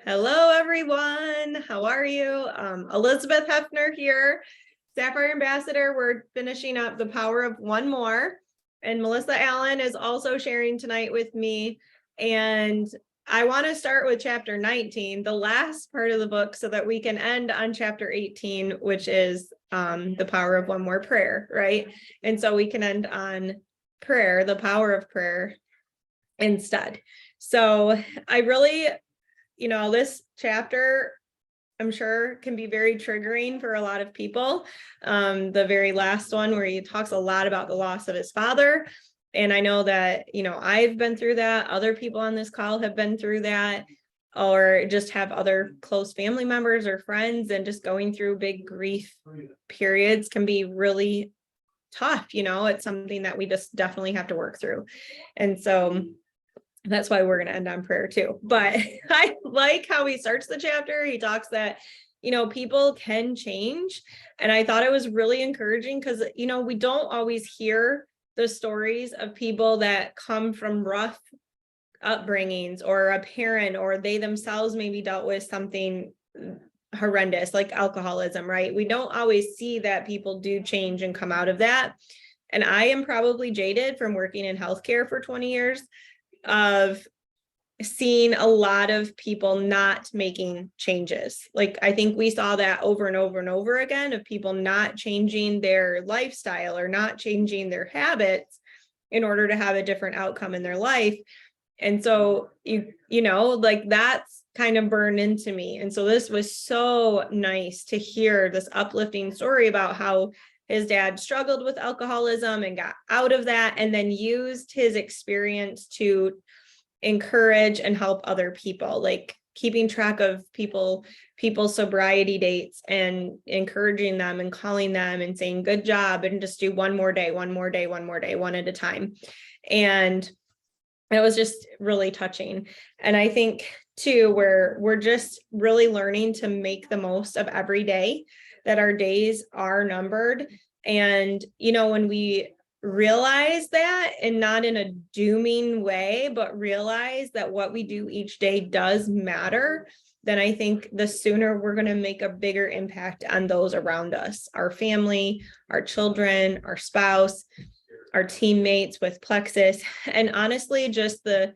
Hello, everyone. How are you? Eilers-Heffner here, Sapphire Ambassador. We're finishing up The Power of One More. And Melissa Allen is also sharing tonight with me. And I want to start with chapter 19, the last part of the book, so that we can end on chapter 18, which is The Power of One More Prayer, right? And so we can end on prayer, the power of prayer instead. So I really, this chapter, I'm sure, can be very triggering for a lot of people. The very last one where he talks a lot about the loss of his father. And I know that, I've been through that. Other people on this call have been through that, or just have other close family members or friends, and just going through big grief periods can be really tough. It's something that we just definitely have to work through. And so that's why we're going to end on prayer too. But I like how he starts the chapter. He talks that, people can change. And I thought it was really encouraging because, we don't always hear the stories of people that come from rough upbringings, or a parent, or they themselves maybe dealt with something horrendous like alcoholism, right? We don't always see that people do change and come out of that. And I am probably jaded from working in healthcare for 20 years. Of seeing a lot of people not making changes. Like, I think we saw that over and over and over again, of people not changing their lifestyle or not changing their habits in order to have a different outcome in their life. And so, that's kind of burned into me. And so this was so nice to hear this uplifting story about how his dad struggled with alcoholism and got out of that, and then used his experience to encourage and help other people, like keeping track of people's sobriety dates and encouraging them and calling them and saying, good job, and just do one more day, one at a time. And it was just really touching. And I think too, we're just really learning to make the most of every day, that our days are numbered. And, when we realize that, and not in a dooming way, but realize that what we do each day does matter, then I think the sooner we're going to make a bigger impact on those around us, our family, our children, our spouse, our teammates with Plexus. And honestly, just the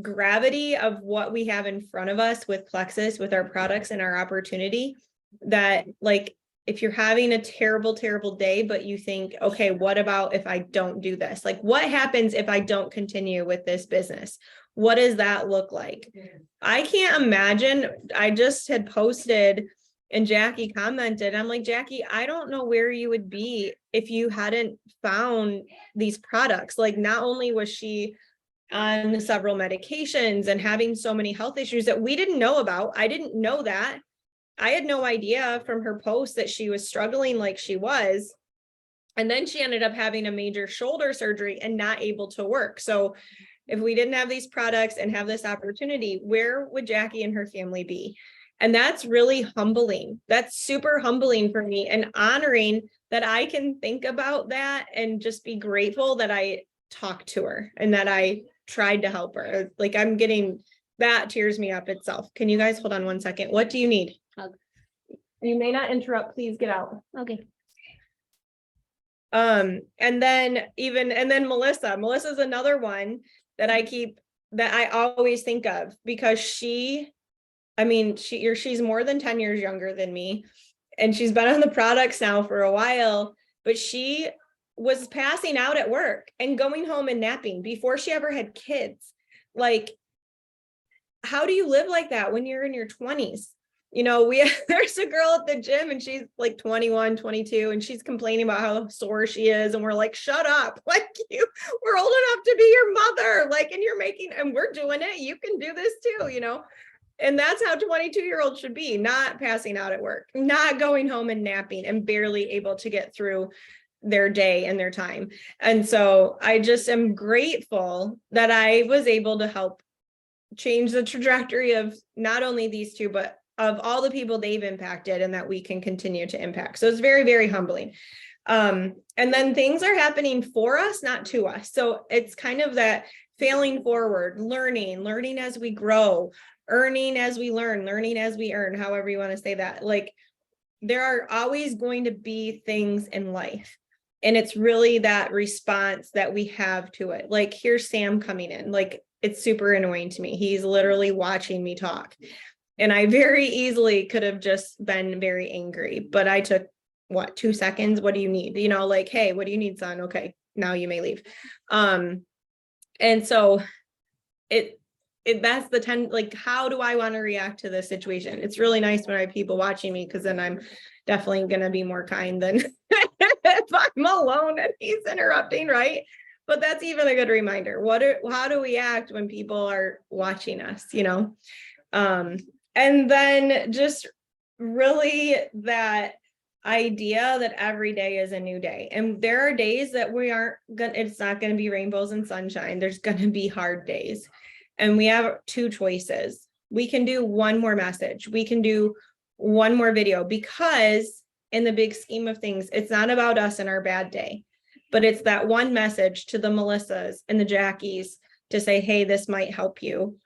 gravity of what we have in front of us with Plexus, with our products and our opportunity, that, like, if you're having a terrible, terrible day, but you think, okay, what about if I don't do this? Like, what happens if I don't continue with this business? What does that look like? I can't imagine. I just had posted, and Jackie commented, I'm like, Jackie, I don't know where you would be if you hadn't found these products. Like, not only was she on several medications and having so many health issues that we didn't know about. I didn't know that. I had no idea from her post that she was struggling like she was. And then she ended up having a major shoulder surgery and not able to work. So if we didn't have these products and have this opportunity, where would Jackie and her family be? And that's really humbling. That's super humbling for me, and honoring that I can think about that and just be grateful that I talked to her and that I tried to help her. Like, I'm getting, that tears me up itself. Can you guys hold on one second? What do you need? Hug. You may not interrupt. Please get out. Okay. And then Melissa's another one that I always think of, because she's more than 10 years younger than me, and she's been on the products now for a while, but she was passing out at work and going home and napping before she ever had kids. Like, how do you live like that when you're in your 20s? There's a girl at the gym, and she's like 21, 22, and she's complaining about how sore she is. And we're like, shut up. Like, we're old enough to be your mother. Like, and we're doing it. You can do this too, And that's how 22-year-olds should be, not passing out at work, not going home and napping, and barely able to get through their day and their time. And so I just am grateful that I was able to help change the trajectory of not only these two, but of all the people they've impacted, and that we can continue to impact. So it's very, very humbling. And then things are happening for us, not to us. So it's kind of that failing forward, learning as we grow, earning as we learning as we earn, however you want to say that. Like, there are always going to be things in life. And it's really that response that we have to it. Like, here's Sam coming in. Like, it's super annoying to me. He's literally watching me talk. And I very easily could have just been very angry, but I took 2 seconds? What do you need? You know, like, hey, what do you need, son? Okay, now you may leave. And so that's the like, how do I want to react to this situation? It's really nice when I have people watching me, because then I'm definitely going to be more kind than if I'm alone and he's interrupting, right? But that's even a good reminder. How do we act when people are watching us, you know? And then just really that idea that every day is a new day. And there are days that it's not going to be rainbows and sunshine. There's going to be hard days. And we have 2 choices. We can do one more message. We can do one more video, because in the big scheme of things, it's not about us and our bad day, but it's that one message to the Melissas and the Jackies to say, hey, this might help you.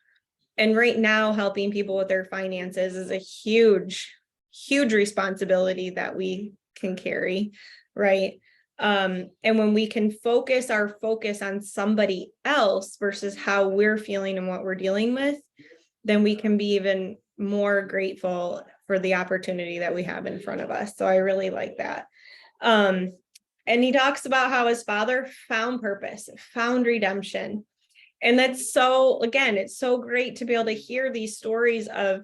And right now, helping people with their finances is a huge, huge responsibility that we can carry, right? And when we can focus on somebody else versus how we're feeling and what we're dealing with, then we can be even more grateful for the opportunity that we have in front of us. So I really like that. And he talks about how his father found purpose, found redemption. And that's so, again, it's so great to be able to hear these stories of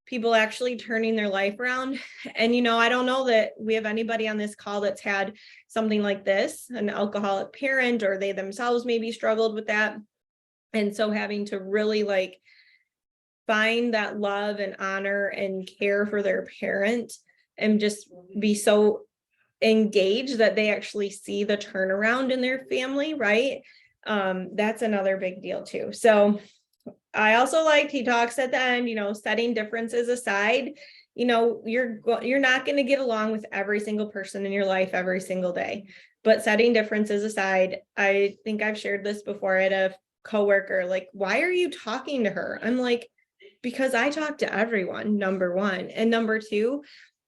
people actually turning their life around. And, you know, I don't know that we have anybody on this call that's had something like this, an alcoholic parent, or they themselves maybe struggled with that. And so having to really like find that love and honor and care for their parent and just be so engaged that they actually see the turnaround in their family, right? That's another big deal too. So I also liked, he talks at the end, you know, setting differences aside. You know, you're not going to get along with every single person in your life every single day, but setting differences aside. I think I've shared this before. I had a coworker, like, why are you talking to her? I'm like, because I talk to everyone, number one. And number two,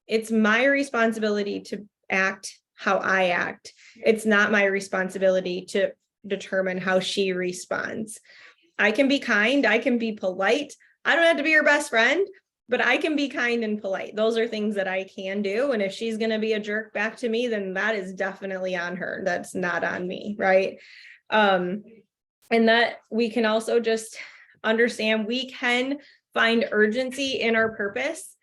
it's my responsibility to act how I act. It's not my responsibility to determine how she responds. I can be kind, I can be polite. I don't have to be your best friend, but I can be kind and polite. Those are things that I can do. And if she's going to be a jerk back to me, then that is definitely on her. That's not on me, right? And that we can also just understand we can find urgency in our purpose.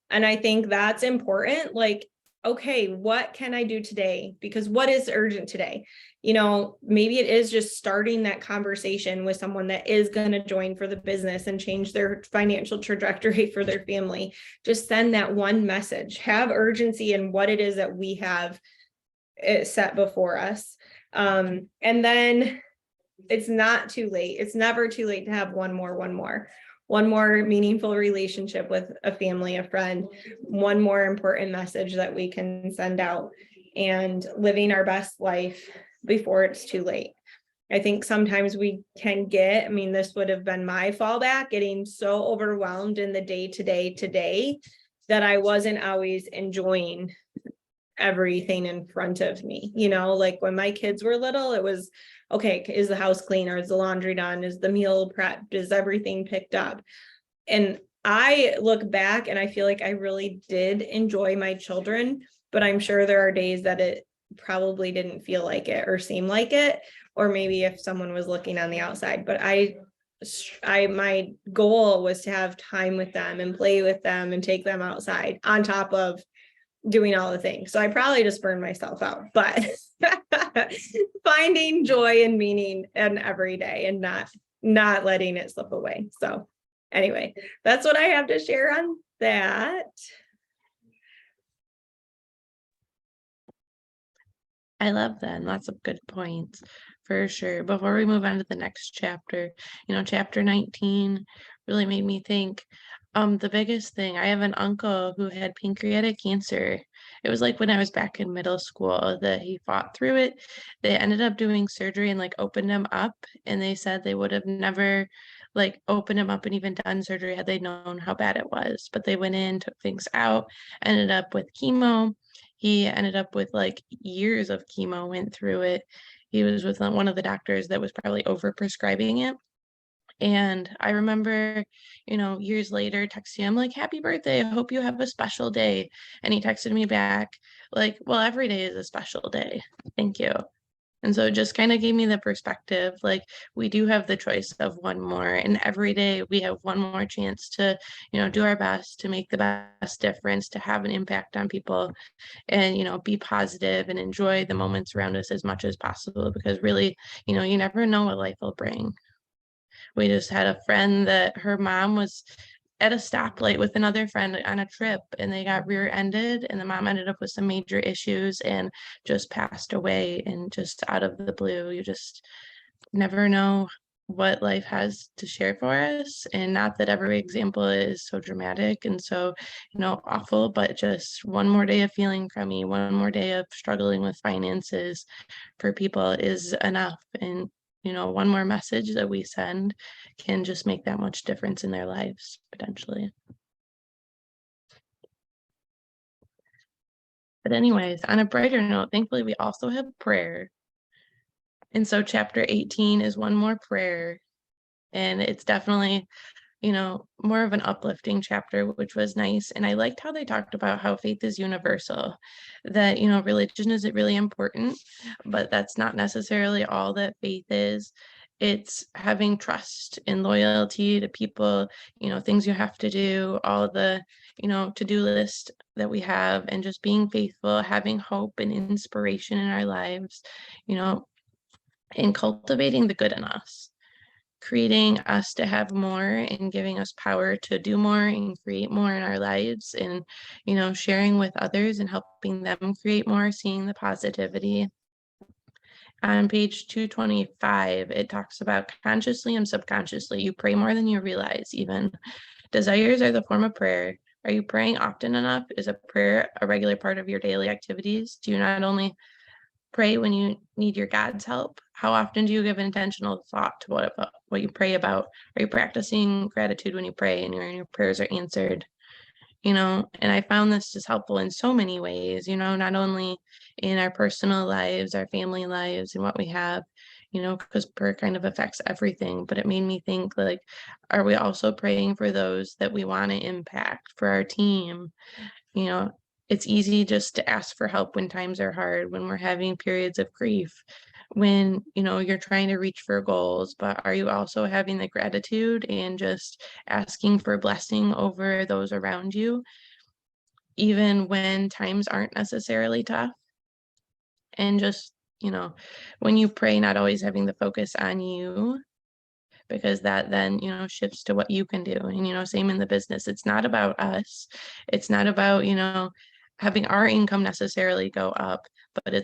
And I think that's important. Like, okay, what can I do today? Because what is urgent today? You know, maybe it is just starting that conversation with someone that is going to join for the business and change their financial trajectory for their family. Just send that one message, have urgency in what it is that we have set before us. And then it's not too late. It's never too late to have one more meaningful relationship with a family, a friend, one more important message that we can send out, and living our best life before it's too late. I think sometimes we can get, I mean, this would have been my fallback, getting so overwhelmed in the day to day that I wasn't always enjoying everything in front of me. You know, like when my kids were little, it was, okay, is the house clean, or is the laundry done? Is the meal prepped? Is everything picked up? And I look back and I feel like I really did enjoy my children, but I'm sure there are days that it probably didn't feel like it or seem like it, or maybe if someone was looking on the outside. But my goal was to have time with them and play with them and take them outside on top of doing all the things. So I probably just burned myself out, but finding joy and meaning in every day and not letting it slip away. So anyway, that's what I have to share on that. I love that. And lots of good points for sure. Before we move on to the next chapter, chapter 19 really made me think, the biggest thing, I have an uncle who had pancreatic cancer, it was like when I was back in middle school that he fought through it. They ended up doing surgery and like opened him up, and they said they would have never like opened him up and even done surgery had they known how bad it was. But they went in, took things out, ended up with chemo. He ended up with like years of chemo, went through it. He was with one of the doctors that was probably over prescribing it. And I remember, years later texting him like, "Happy birthday. I hope you have a special day." And he texted me back like, "Well, every day is a special day. Thank you." And so it just kind of gave me the perspective, like we do have the choice of one more, and every day we have one more chance to, do our best to make the best difference, to have an impact on people, and, be positive and enjoy the moments around us as much as possible, because really, you never know what life will bring. We just had a friend that her mom was at a stoplight with another friend on a trip, and they got rear-ended, and the mom ended up with some major issues and just passed away. And just out of the blue, you just never know what life has to share for us. And not that every example is so dramatic and so, awful, but just one more day of feeling crummy, one more day of struggling with finances for people is enough. And, one more message that we send can just make that much difference in their lives, potentially. But anyways, on a brighter note, thankfully, we also have prayer. And so chapter 18 is one more prayer. And it's definitely, more of an uplifting chapter, which was nice. And I liked how they talked about how faith is universal, that, religion is really important, but that's not necessarily all that faith is. It's having trust and loyalty to people, things you have to do, all the, to-do list that we have, and just being faithful, having hope and inspiration in our lives, you know, and cultivating the good in us, creating us to have more and giving us power to do more and create more in our lives, and sharing with others and helping them create more, seeing the positivity. On page 225, it talks about consciously and subconsciously you pray more than you realize. Even desires are the form of prayer. Are you praying often enough? Is a prayer a regular part of your daily activities? Do you not only pray when you need your God's help? How often do you give intentional thought to what you pray about? Are you practicing gratitude when you pray and your prayers are answered? And I found this just helpful in so many ways, not only in our personal lives, our family lives, and what we have, because prayer kind of affects everything. But it made me think, like, are we also praying for those that we want to impact, for our team? you know, it's easy just to ask for help when times are hard, when we're having periods of grief, when, you're trying to reach for goals, but are you also having the gratitude and just asking for blessing over those around you, even when times aren't necessarily tough? And just, when you pray, not always having the focus on you, because that then, shifts to what you can do. And, same in the business. It's not about us. It's not about, having our income necessarily go up, but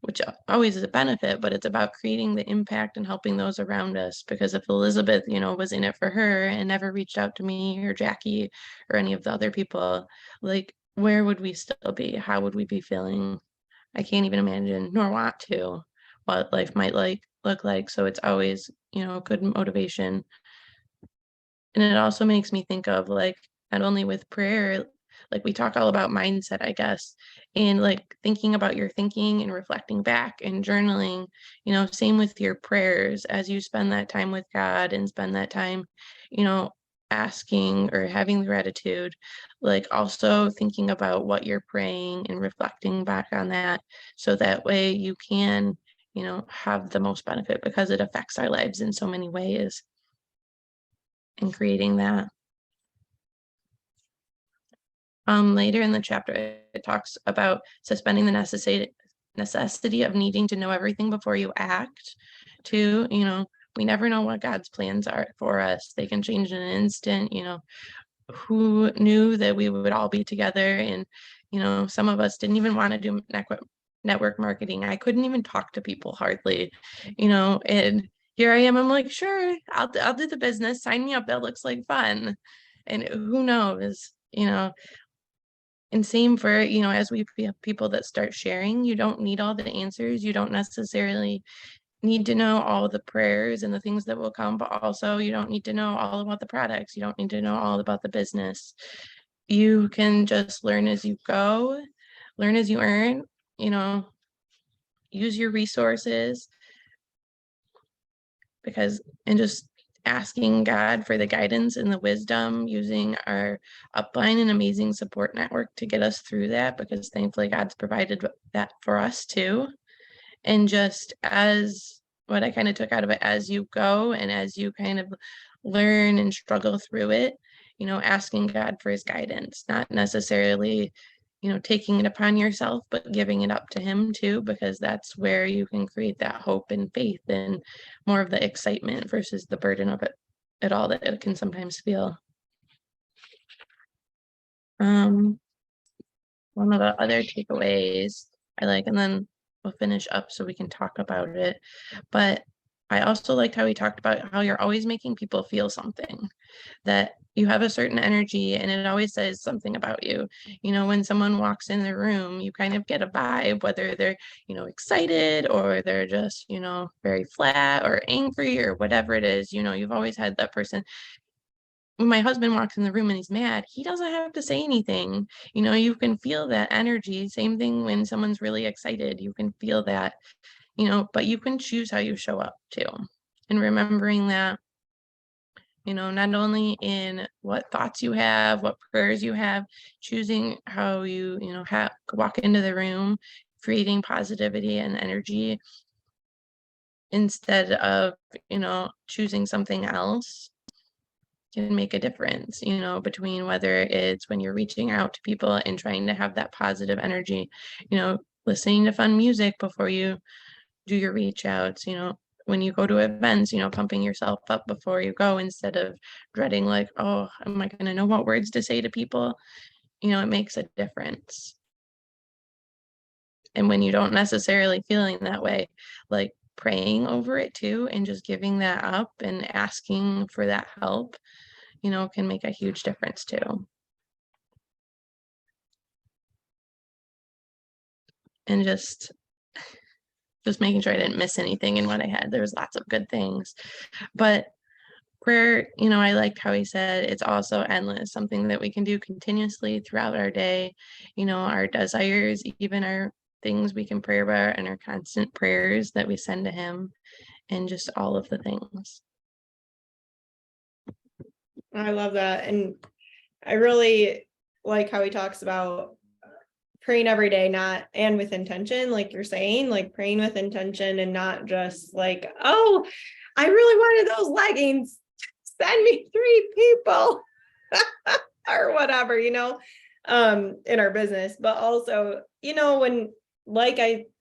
which always is a benefit, but it's about creating the impact and helping those around us. Because if Elizabeth, was in it for her and never reached out to me or Jackie or any of the other people, like, where would we still be? How would we be feeling? I can't even imagine, nor want to, what life might look like. So it's always, good motivation. And it also makes me think of, like, not only with prayer, like we talk all about mindset, I guess, and like thinking about your thinking and reflecting back and journaling, same with your prayers as you spend that time with God and spend that time, you know, asking or having gratitude, like also thinking about what you're praying and reflecting back on that. So that way you can, have the most benefit, because it affects our lives in so many ways, and creating that. Later in the chapter, it talks about suspending the necessity of needing to know everything before you act. Too, we never know what God's plans are for us. They can change in an instant. Who knew that we would all be together? And some of us didn't even want to do network marketing. I couldn't even talk to people hardly, and here I am. I'm like, sure, I'll do the business. Sign me up. That looks like fun. And who knows, And same for, as we have people that start sharing, you don't need all the answers. You don't necessarily need to know all the prayers and the things that will come, but also you don't need to know all about the products. You don't need to know all about the business. You can just learn as you go, learn as you earn, use your resources and just asking God for the guidance and the wisdom, using our upline and amazing support network to get us through that, because thankfully God's provided that for us too. And just as what I kind of took out of it, as you go and as you kind of learn and struggle through it, asking God for his guidance, not necessarily, taking it upon yourself, but giving it up to him too, because that's where you can create that hope and faith and more of the excitement versus the burden of it all that it can sometimes feel. One of the other takeaways I like, and then we'll finish up so we can talk about it. But I also liked how he talked about how you're always making people feel something, that you have a certain energy and it always says something about you. When someone walks in the room, you kind of get a vibe, whether they're, excited or they're just, very flat or angry or whatever it is. You've always had that person. When my husband walks in the room and he's mad, he doesn't have to say anything. You can feel that energy. Same thing when someone's really excited, you can feel that, but you can choose how you show up too. And remembering that, not only in what thoughts you have, what prayers you have, choosing how you, walk into the room, creating positivity and energy instead of, choosing something else can make a difference, between whether it's when you're reaching out to people and trying to have that positive energy, listening to fun music before you do your reach outs, when you go to events, pumping yourself up before you go instead of dreading like, oh, am I going to know what words to say to people? It makes a difference. And when you don't necessarily feeling that way, like praying over it too, and just giving that up and asking for that help, can make a huge difference too. And just making sure I didn't miss anything in what I had. There was lots of good things, but prayer, I liked how he said it's also endless, something that we can do continuously throughout our day, our desires, even our things we can pray about, and our constant prayers that we send to him, and just all of the things. I love that. And I really like how he talks about praying every day, and with intention, like you're saying, like praying with intention and not just like, oh, I really wanted those leggings. Send me 3 people or whatever, in our business. But also, when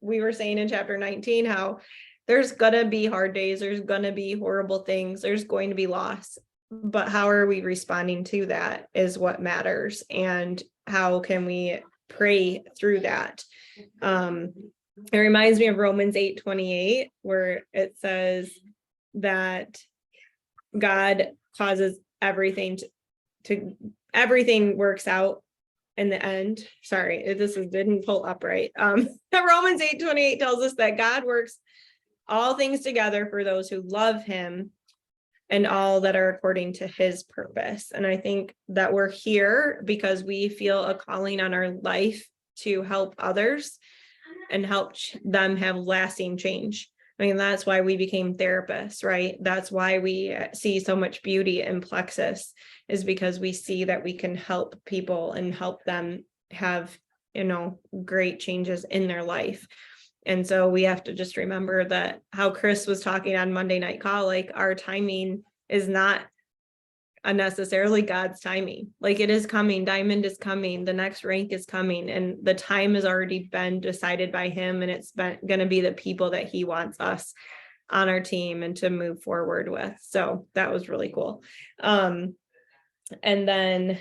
we were saying in chapter 19, how there's gonna be hard days, there's gonna be horrible things, there's going to be loss. But how are we responding to that is what matters. And how can we pray through that? It reminds me of Romans 8:28, where it says that God causes everything to everything works out in the end. Sorry, didn't pull up right. Romans 8:28 tells us that God works all things together for those who love him and all that are according to his purpose. And I think that we're here because we feel a calling on our life to help others and help them have lasting change. I mean, that's why we became therapists, right? That's why we see so much beauty in Plexus, is because we see that we can help people and help them have, great changes in their life. And so we have to just remember that how Chris was talking on Monday Night Call, like our timing is not unnecessarily God's timing. Like it is coming, Diamond is coming, the next rank is coming, and the time has already been decided by him, and it's going to be the people that he wants us on our team and to move forward with. So that was really cool. And then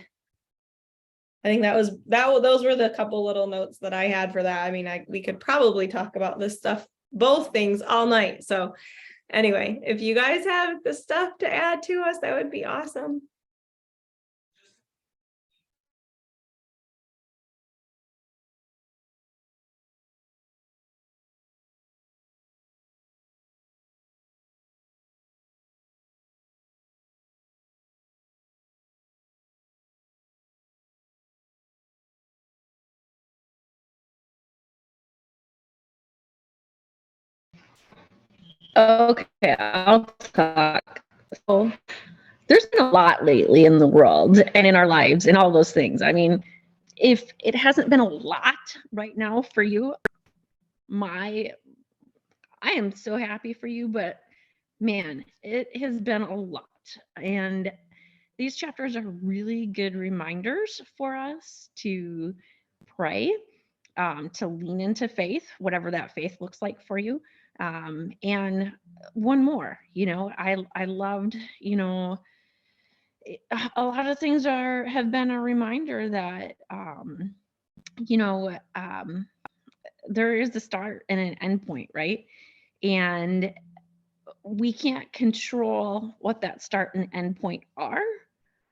I think those were the couple little notes that I had for that. I mean, we could probably talk about this stuff, both things, all night. So anyway, if you guys have the stuff to add to us, that would be awesome. Okay, I'll talk. So there's been a lot lately in the world and in our lives and all those things. I mean, if it hasn't been a lot right now for you, I am so happy for you, but man, it has been a lot. And these chapters are really good reminders for us to pray, to lean into faith, whatever that faith looks like for you. And one more, I loved, a lot of things have been a reminder that, you know, um, there is a start and an end point, right? And we can't control what that start and end point are,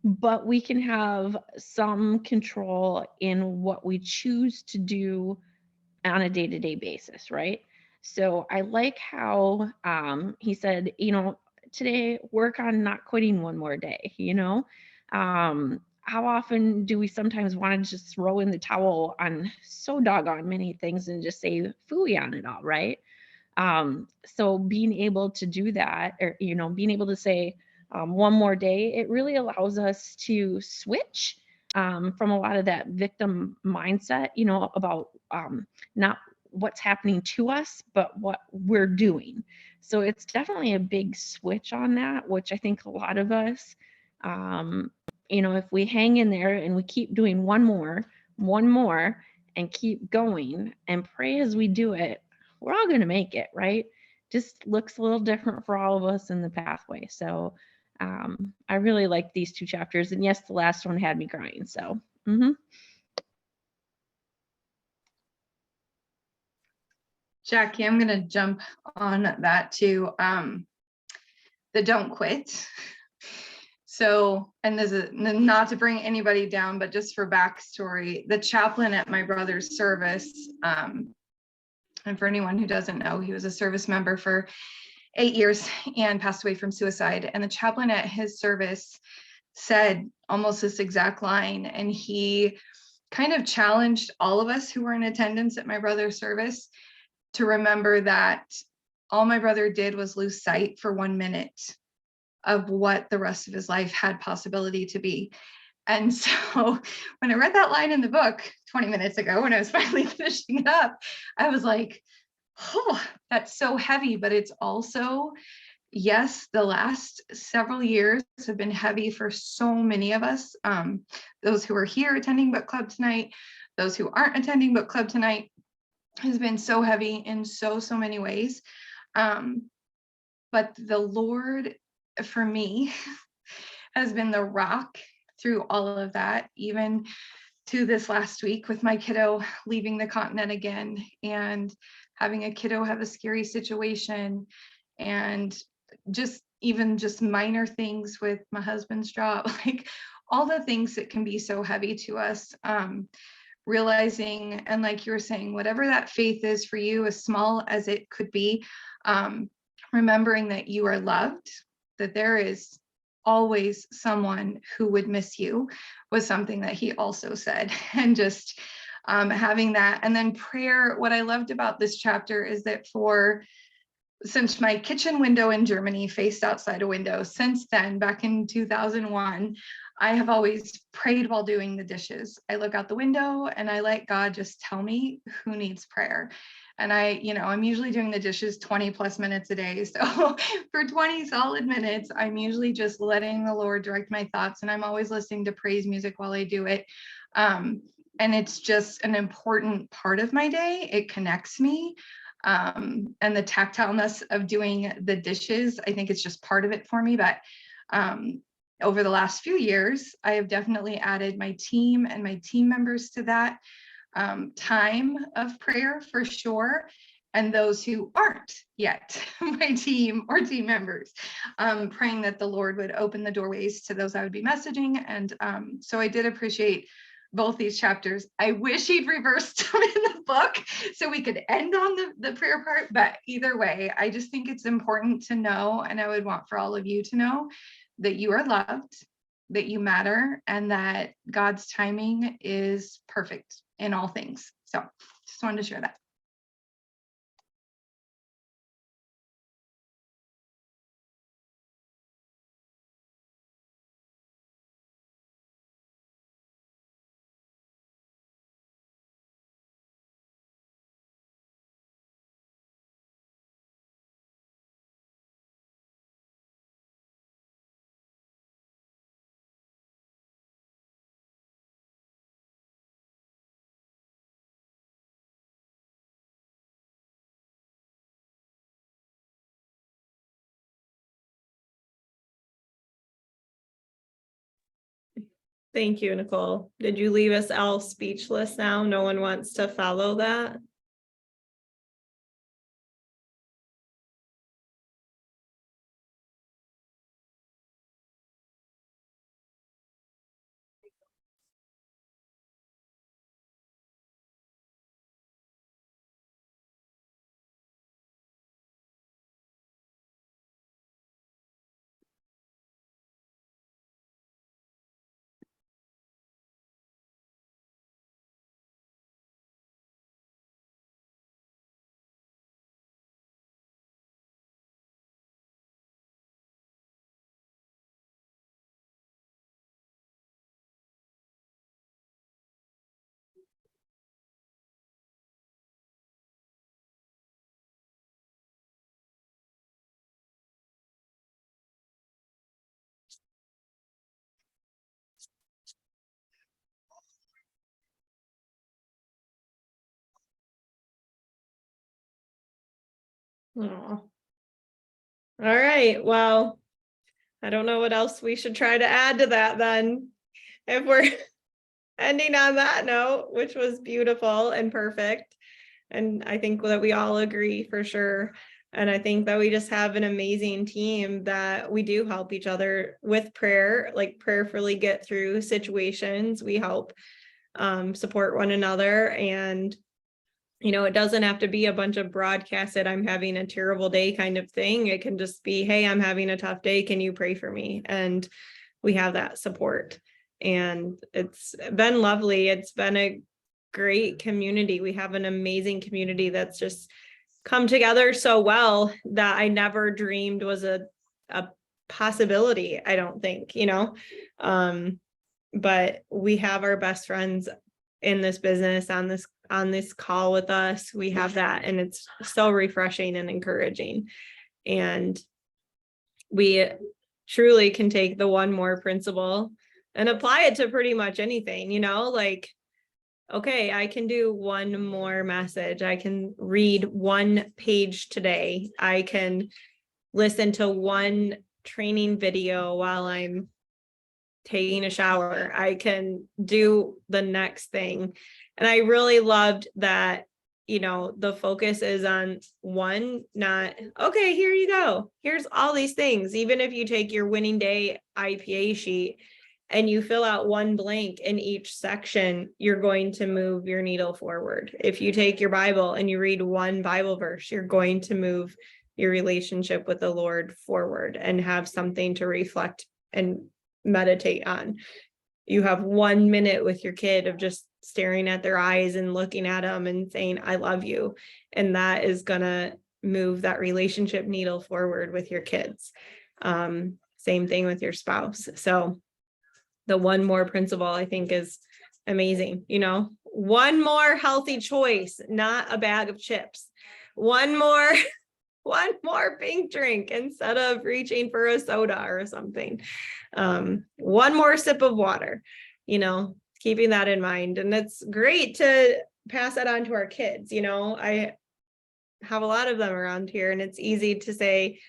but we can have some control in what we choose to do on a day-to-day basis, right? So I like how he said, today work on not quitting one more day, how often do we sometimes want to just throw in the towel on so doggone many things and just say phooey on it all, right? So being able to do that, or being able to say one more day, it really allows us to switch from a lot of that victim mindset, about not what's happening to us, but what we're doing. So it's definitely a big switch on that, which I think a lot of us, if we hang in there and we keep doing one more, and keep going and pray as we do it, we're all going to make it, right? Just looks a little different for all of us in the pathway. So I really like these two chapters. And yes, the last one had me crying. So, Jackie, I'm going to jump on that too. The don't quit. So, and this is not to bring anybody down, but just for backstory, the chaplain at my brother's service, and for anyone who doesn't know, he was a service member for 8 years and passed away from suicide. And the chaplain at his service said almost this exact line. And he kind of challenged all of us who were in attendance at my brother's service to remember that all my brother did was lose sight for 1 minute of what the rest of his life had possibility to be. And so when I read that line in the book 20 minutes ago, when I was finally finishing it up, I was like, oh, that's so heavy. But it's also, yes, the last several years have been heavy for so many of us. Those who are here attending book club tonight, those who aren't attending book club tonight, has been so heavy in so many ways. But the Lord, for me, has been the rock through all of that, even to this last week with my kiddo leaving the continent again and having a kiddo have a scary situation, and just minor things with my husband's job, like all the things that can be so heavy to us. Realizing, and like you were saying, whatever that faith is for you, as small as it could be, remembering that you are loved, that there is always someone who would miss you, was something that he also said. And just having that. And then prayer, what I loved about this chapter is that since my kitchen window in Germany faced outside a window, since then, back in 2001, I have always prayed while doing the dishes. I look out the window and I let God just tell me who needs prayer. And I'm usually doing the dishes 20 plus minutes a day. So for 20 solid minutes, I'm usually just letting the Lord direct my thoughts. And I'm always listening to praise music while I do it. And it's just an important part of my day. It connects me. And the tactileness of doing the dishes, I think it's just part of it for me. But over the last few years, I have definitely added my team and my team members to that time of prayer for sure. And those who aren't yet my team or team members, praying that the Lord would open the doorways to those I would be messaging. And so I did appreciate both these chapters. I wish he'd reversed them in the book so we could end on the prayer part, but either way, I just think it's important to know, and I would want for all of you to know, that you are loved, that you matter, and that God's timing is perfect in all things. So just wanted to share that. Thank you, Nicole. Did you leave us all speechless now? No one wants to follow that? Aw. All right, well, I don't know what else we should try to add to that then. If we're ending on that note, which was beautiful and perfect. And I think that we all agree for sure. And I think that we just have an amazing team that we do help each other with prayer, like prayerfully get through situations. We help support one another. And, you know, it doesn't have to be a bunch of broadcasted, I'm having a terrible day kind of thing. It can just be, hey, I'm having a tough day. Can you pray for me? And we have that support. And it's been lovely. It's been a great community. We have an amazing community that's just come together so well that I never dreamed was a possibility, I don't think, you know. But we have our best friends in this business on this call with us. We have that, and it's so refreshing and encouraging. And we truly can take the one more principle and apply it to pretty much anything, you know, like, okay, I can do one more message. I can read one page today. I can listen to one training video while I'm taking a shower. I can do the next thing. And I really loved that, you know, the focus is on one, not, okay, here you go. Here's all these things. Even if you take your winning day IPA sheet and you fill out one blank in each section, you're going to move your needle forward. If you take your Bible and you read one Bible verse, you're going to move your relationship with the Lord forward and have something to reflect and meditate on. You have 1 minute with your kid of just staring at their eyes and looking at them and saying, I love you. And that is going to move that relationship needle forward with your kids. Same thing with your spouse. So the one more principle, I think, is amazing. You know, one more healthy choice, not a bag of chips. One more pink drink instead of reaching for a soda or something. One more sip of water, you know, keeping that in mind. And it's great to pass that on to our kids. You know, I have a lot of them around here, and it's easy to say,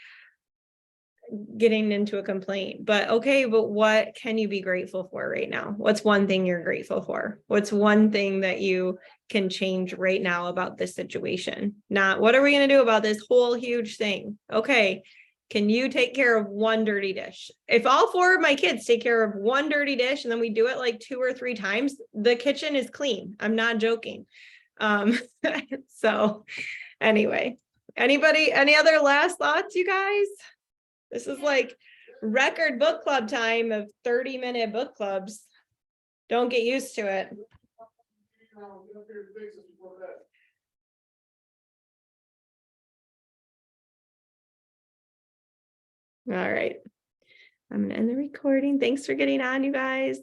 getting into a complaint, but okay, but what can you be grateful for right now? What's one thing you're grateful for? What's one thing that you can change right now about this situation? Not what are we going to do about this whole huge thing? Okay, can you take care of one dirty dish? If all 4 of my kids take care of one dirty dish and then we do it like 2 or 3 times, the kitchen is clean. I'm not joking. So anyway, any other last thoughts, you guys? This is like record book club time of 30-minute book clubs. Don't get used to it. All right. I'm going to end the recording. Thanks for getting on, you guys.